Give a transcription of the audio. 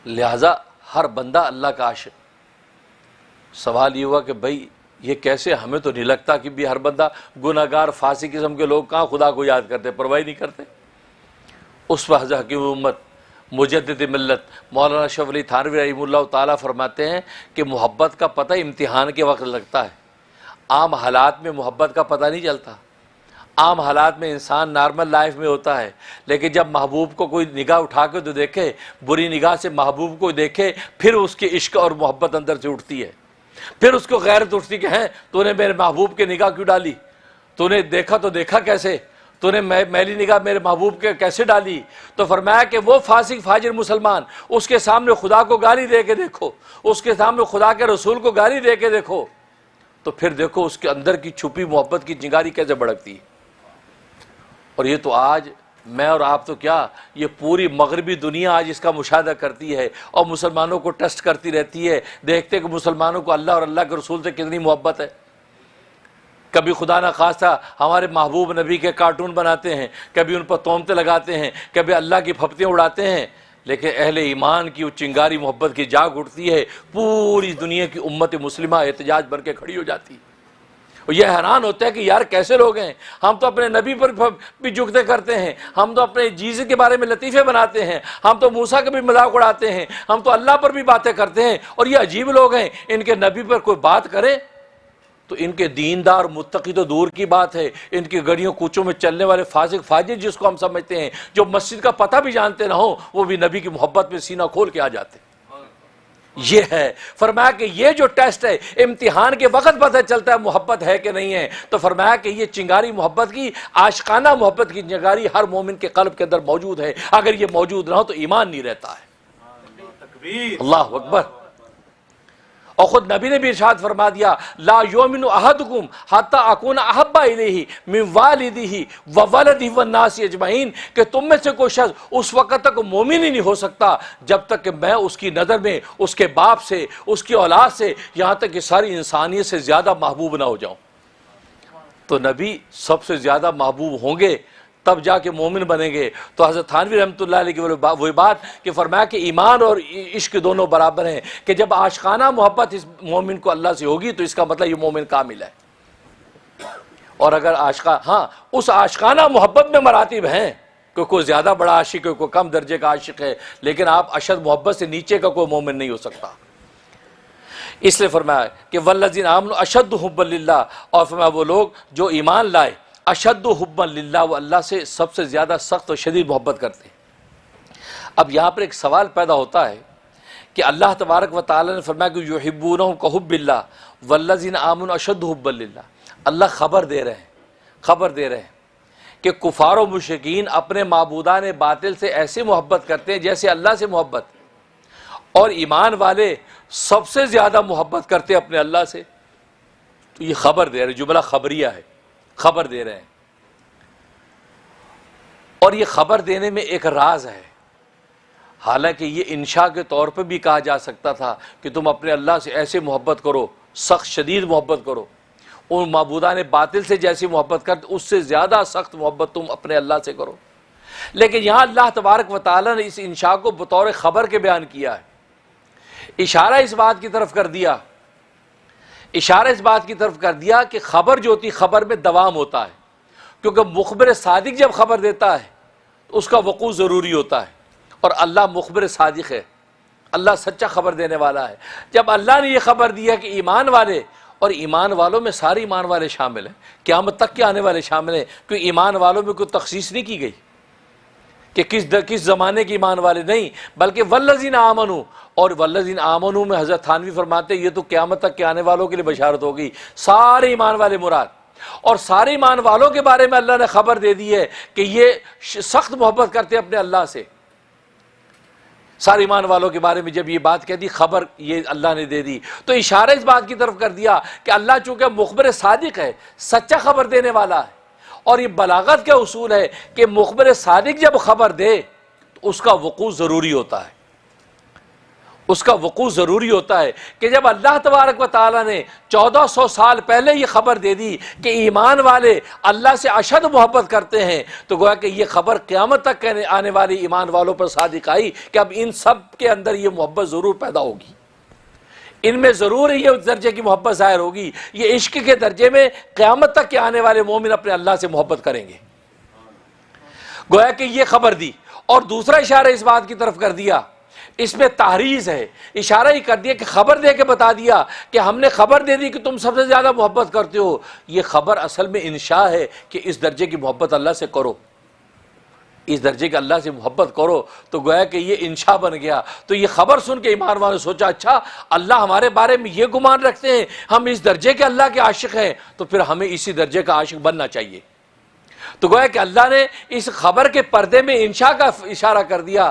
لہٰذا ہر بندہ اللہ کا عاشق۔ سوال یہ ہوا کہ بھائی یہ کیسے، ہمیں تو نہیں لگتا کہ بھی ہر بندہ گناہ گار فاسق قسم کے لوگ کہاں خدا کو یاد کرتے، پرواہ نہیں کرتے۔ اس وقت حکیم امت مجدد ملت مولانا اشرف علی تھانوی رحمہ اللہ تعالیٰ فرماتے ہیں کہ محبت کا پتہ امتحان کے وقت لگتا ہے، عام حالات میں محبت کا پتہ نہیں چلتا۔ عام حالات میں انسان نارمل لائف میں ہوتا ہے، لیکن جب محبوب کو کوئی نگاہ اٹھا کے تو دیکھے، بری نگاہ سے محبوب کو دیکھے، پھر اس کی عشق اور محبت اندر سے اٹھتی ہے، پھر اس کو غیرت اٹھتی کہ ہیں تو نے میرے محبوب کے نگاہ کیوں ڈالی، تو نے دیکھا تو دیکھا کیسے، تو نے میلی نگاہ میرے محبوب کے کیسے ڈالی۔ تو فرمایا کہ وہ فاسق فاجر مسلمان، اس کے سامنے خدا کو گالی دے کے دیکھو، اس کے سامنے خدا کے رسول کو گالی دے کے دیکھو، تو پھر دیکھو اس کے اندر کی چھپی محبت کی چنگاری کیسے بھڑکتی ہے۔ اور یہ تو آج میں اور آپ تو کیا، یہ پوری مغربی دنیا آج اس کا مشاہدہ کرتی ہے اور مسلمانوں کو ٹیسٹ کرتی رہتی ہے، دیکھتے کہ مسلمانوں کو اللہ اور اللہ کے رسول سے کتنی محبت ہے۔ کبھی خدا نہ خواستہ ہمارے محبوب نبی کے کارٹون بناتے ہیں، کبھی ان پر تہمتیں لگاتے ہیں، کبھی اللہ کی پھپتیاں اڑاتے ہیں، لیکن اہل ایمان کی وہ چنگاری محبت کی جاگ اٹھتی ہے، پوری دنیا کی امت مسلمہ احتجاج بن کے کھڑی ہو جاتی ہے۔ اور یہ حیران ہوتا ہے کہ یار کیسے لوگ ہیں، ہم تو اپنے نبی پر بھی جھکتے کرتے ہیں، ہم تو اپنے جیسس کے بارے میں لطیفے بناتے ہیں، ہم تو موسیٰ کا بھی مذاق اڑاتے ہیں، ہم تو اللہ پر بھی باتیں کرتے ہیں، اور یہ عجیب لوگ ہیں، ان کے نبی پر کوئی بات کرے تو ان کے دیندار متقی تو دور کی بات ہے، ان کی گلیوں کوچوں میں چلنے والے فاسق فاجر جس کو ہم سمجھتے ہیں، جو مسجد کا پتہ بھی جانتے نہ ہو، وہ بھی نبی کی محبت میں سینہ کھول کے آ جاتے ہیں۔ یہ ہے فرمایا کہ یہ جو ٹیسٹ ہے، امتحان کے وقت پتہ چلتا ہے محبت ہے کہ نہیں ہے۔ تو فرمایا کہ یہ چنگاری محبت کی، عاشقانہ محبت کی چنگاری ہر مومن کے قلب کے اندر موجود ہے، اگر یہ موجود نہ ہو تو ایمان نہیں رہتا ہے۔ اللہ اکبر۔ اور خود نبی نے بھی ارشاد فرما دیا، لا یؤمن احدکم حتی اکون احب الیہ من والدہ وولدہ والناس اجمعین، کہ تم میں سے کوئی شخص اس وقت تک مومن ہی نہیں ہو سکتا جب تک کہ میں اس کی نظر میں اس کے باپ سے، اس کی اولاد سے، یہاں تک کہ ساری انسانیت سے زیادہ محبوب نہ ہو جاؤں۔ تو نبی سب سے زیادہ محبوب ہوں گے تب جا کے مومن بنیں گے۔ تو حضرت تھانوی رحمۃ اللہ علیہ کی وہی بات کہ فرمایا کہ ایمان اور عشق دونوں برابر ہیں، کہ جب عاشقانہ محبت اس مومن کو اللہ سے ہوگی تو اس کا مطلب یہ مومن کامل ہے۔ اور اگر ہاں اس عاشقانہ محبت میں مراتب ہیں کہ کوئی زیادہ بڑا عاشق ہے، کوئی کم درجے کا عاشق ہے، لیکن آپ اشد محبت سے نیچے کا کوئی مومن نہیں ہو سکتا۔ اس لیے فرمایا کہ والذین آمنوا اشد حبا للہ، اور فرمایا وہ لوگ جو ایمان لائے اشد حبا للہ، وہ اللہ سے سب سے زیادہ سخت اور شدید محبت کرتے ہیں۔ اب یہاں پر ایک سوال پیدا ہوتا ہے کہ اللہ تبارک و تعالیٰ نے فرمایا کہ یحبونہم کحب اللہ والذین آمنوا اشد حبا للہ۔ اللہ خبر دے رہے ہیں کہ کفار و مشرکین اپنے معبودان باطل سے ایسے محبت کرتے ہیں جیسے اللہ سے محبت، اور ایمان والے سب سے زیادہ محبت کرتے ہیں اپنے اللہ سے۔ تو یہ خبر دے رہے، جملہ خبریہ ہے، خبر دے رہے ہیں۔ اور یہ خبر دینے میں ایک راز ہے، حالانکہ یہ انشاء کے طور پہ بھی کہا جا سکتا تھا کہ تم اپنے اللہ سے ایسے محبت کرو، سخت شدید محبت کرو، ان معبودان باطل سے جیسی محبت کرتے اس سے زیادہ سخت محبت تم اپنے اللہ سے کرو۔ لیکن یہاں اللہ تبارک و تعالیٰ نے اس انشاء کو بطور خبر کے بیان کیا ہے، اشارہ اس بات کی طرف کر دیا کہ خبر جو ہوتی خبر میں دوام ہوتا ہے، کیونکہ مخبر صادق جب خبر دیتا ہے تو اس کا وقوع ضروری ہوتا ہے، اور اللہ مخبر صادق ہے، اللہ سچا خبر دینے والا ہے۔ جب اللہ نے یہ خبر دیا کہ ایمان والے، اور ایمان والوں میں سارے ایمان والے شامل ہیں، قیامت تک کے آنے والے شامل ہیں، کیونکہ ایمان والوں میں کوئی تخصیص نہیں کی گئی کہ کس زمانے کے ایمان والے، نہیں، بلکہ والذین آمنوا، اور والذین آمنوا میں حضرت تھانوی فرماتے ہیں یہ تو قیامت تک کے آنے والوں کے لیے بشارت ہوگی، سارے ایمان والے مراد۔ اور سارے ایمان والوں کے بارے میں اللہ نے خبر دے دی ہے کہ یہ سخت محبت کرتے اپنے اللہ سے۔ سارے ایمان والوں کے بارے میں جب یہ بات کہہ دی، خبر یہ اللہ نے دے دی، تو اشارہ اس بات کی طرف کر دیا کہ اللہ چونکہ مخبر صادق ہے، سچا خبر دینے والا ہے، اور یہ بلاغت کا اصول ہے کہ مخبر صادق جب خبر دے تو اس کا وقوع ضروری ہوتا ہے، اس کا وقوع ضروری ہوتا ہے کہ جب اللہ تبارک و تعالیٰ نے 1400 سال پہلے یہ خبر دے دی کہ ایمان والے اللہ سے اشد محبت کرتے ہیں، تو گویا کہ یہ خبر قیامت تک آنے والی ایمان والوں پر صادق آئی کہ اب ان سب کے اندر یہ محبت ضرور پیدا ہوگی، ان میں ضرور یہ اس درجے کی محبت ظاہر ہوگی، یہ عشق کے درجے میں قیامت تک کے آنے والے مومن اپنے اللہ سے محبت کریں گے۔ گویا کہ یہ خبر دی، اور دوسرا اشارہ اس بات کی طرف کر دیا، اس میں تحریض ہے، اشارہ ہی کر دیا کہ خبر دے کے بتا دیا کہ ہم نے خبر دے دی کہ تم سب سے زیادہ محبت کرتے ہو۔ یہ خبر اصل میں انشاء ہے کہ اس درجے کی محبت اللہ سے کرو، اس درجے کے اللہ سے محبت کرو، تو گویا کہ یہ انشاء بن گیا۔ تو یہ خبر سن کے ایمان والوں نے سوچا اچھا اللہ ہمارے بارے میں یہ گمان رکھتے ہیں، ہم اس درجے کے اللہ کے عاشق ہیں، تو پھر ہمیں اسی درجے کا عاشق بننا چاہیے۔ تو گویا کہ اللہ نے اس خبر کے پردے میں انشاء کا اشارہ کر دیا